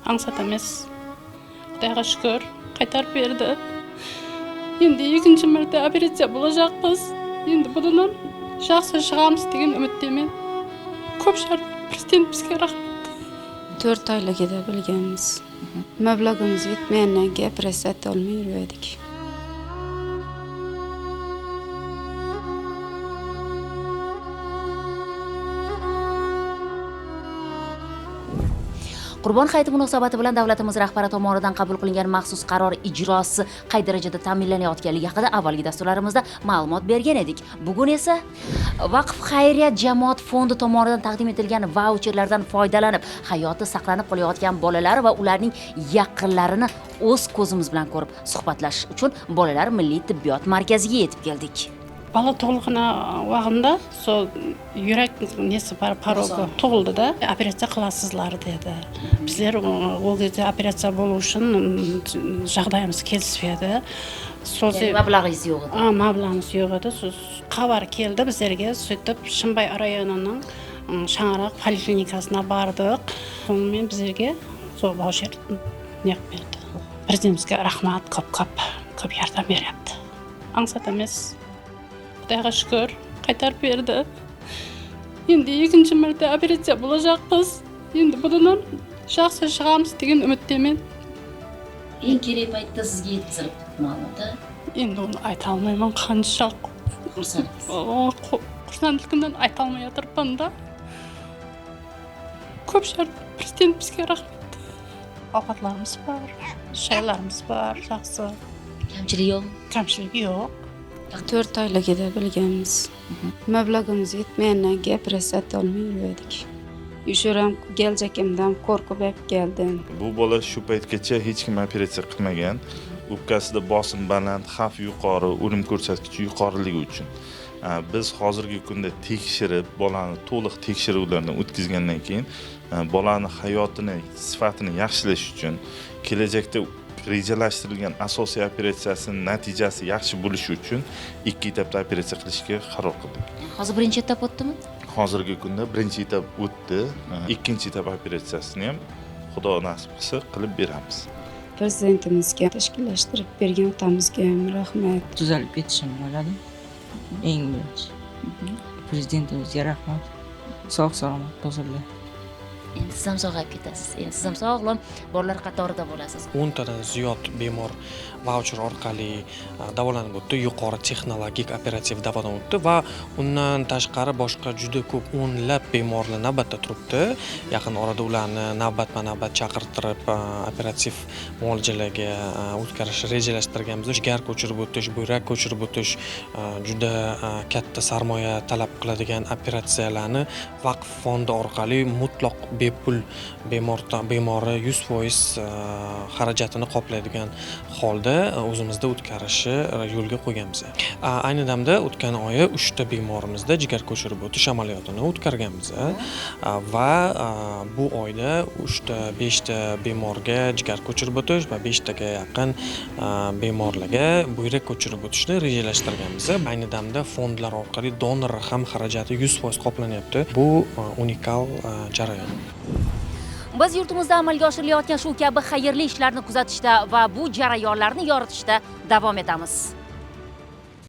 аңсат емес. Құдайға шүкір, қайтарып берді. Енді екінші мәрте операция болacakпыз. Енді бұдан жақсы шығамыз деген үміттемін. Көп шар президент бізге рахмет. 4 aylık edebilgenimiz. Meblağımız yetmeyenden ki operasyon olmayı yürüdük. Qurbon hayiti munosabati bilan davlatimiz rahbari tomonidan qabul qilingan maxsus qaror ijrosi qay darajada ta'minlanayotganligi haqida avvalgi dasturlarimizda ma'lumot bergan edik. Bugun esa Vaqf xayriyat jamoat fondi tomonidan taqdim etilgan vaucherlardan foydalanib, hayoti saqlanib qolayotgan bolalar va ularning yaqinlarini o'z ko'zimiz bilan ko'rib, suhbatlashish uchun bolalar milliy tibbiyot markaziga yetib keldik. Bala tug'ilgani vaqtida sol yurak nesi bor parogi tug'ildi-da, operatsiya qilasizlar dedi. Bizlar o кезде operatsiya bo'lish uchun жағдайымыз kelishmedi. Mablag'ingiz yo'q edi. Mablag'imiz yo'q edi. Xabar keldi bizlarga, сөйтіп Шынбай районының Шаңырақ поликлиникасына бардық. Сонымен bizlarga сол vaucher neq berdi. Prezidentimizga rahmat, ko'p yordam beryapti. Аңсат емес. Құдайға шүкір, қайтарып берді. Енді екінші мәрте операция болacakпыз. Енді бұдан жақсы шығамыз деген үміттемін. Ең керек пайтта сізге жеткізіліп мағлұматы? Енді оны айта алмаймын, қанша құрсандылығымнан айта алмай отырмын да. Көп шар президент бізге рахмет. Ауқатларымыз бар, шайларымыз бар, жақсы. Kamchilik yo'q? Kamchilik yo'q. 4 aylık edebilgenimiz. Meblağımız yetmeyenden ki operasyon olmayı yürüdük. Yuşuram gelecekimden korkup hep geldim. Bu bola shu paytgacha hech kim operatsiya qilmagan. O'pkasida bosim baland, xavf yuqori, o'lim ko'rsatkichi yuqoriligi uchun biz hozirgi kunda tekshirib, bolani to'liq tekshiruvlardan o'tkazgandan keyin bolani hayotini, sifatini yaxshilash uchun kelajakda rejalashtirilgan asosiy operatsiyasining natijasi yaxshi bo'lishi uchun 2 etapda operatsiya qilishga qaror qildik. Hozir birinchi etap o'tdimi? Hozirgi kunda birinchi etap o'tdi. Ikkinchi etap operatsiyasini ham Xudo nasib qilsa qilib beramiz. Prezidentimizga tashkillashtirib bergan otamizga ham rahmat. Tuzalib ketishim bo'ladi. Eng birinchi. Prezidentimizga rahmat. Sog'-salomat bo'lsinlar. Endi siz ham sog'ayib ketasiz. Endi siz ham sog'lom bolalar qatorida bo'lasiz. 10 tadan ziyod bemor vaucher orqali davolanib o'tdi, yuqori texnologik operativ davodan o'tdi va undan tashqari boshqa juda ko'p o'nlab bemorlar navbatda turibdi. Yaqin orada ularni navbatma-navbat chaqirtirib operativ muolajalarga o'tkazish rejalashtirganmiz. Jigar ko'chirib o'tish, buyrak ko'chirib o'tish juda katta sarmoya talab qiladigan operatsiyalarni Vaqf fondi orqali mutlaq bepul bemori 100% xarajatini qoplaydigan holda o'zimizda o'tkazishni yo'lga qo'yganmiz. Ayni damda o'tgan oyi 3 ta bemorimizda jigar ko'chirib o'tish amaliyotini o'tkazganmiz va bu oyda 3 ta 5 ta bemorga jigar ko'chirib o'tish va 5 taga yaqin bemorlarga buyrak ko'chirib o'tishni rejalashtirganmiz. Ayni damda fondlar orqali donor ham xarajati 100% qoplanyapti. Bu unikal jarayon. Biz yurtimizda amalga oshirilayotgan shu kabi xayrli ishlarni kuzatishda va bu jarayonlarni yoritishda davom etamiz.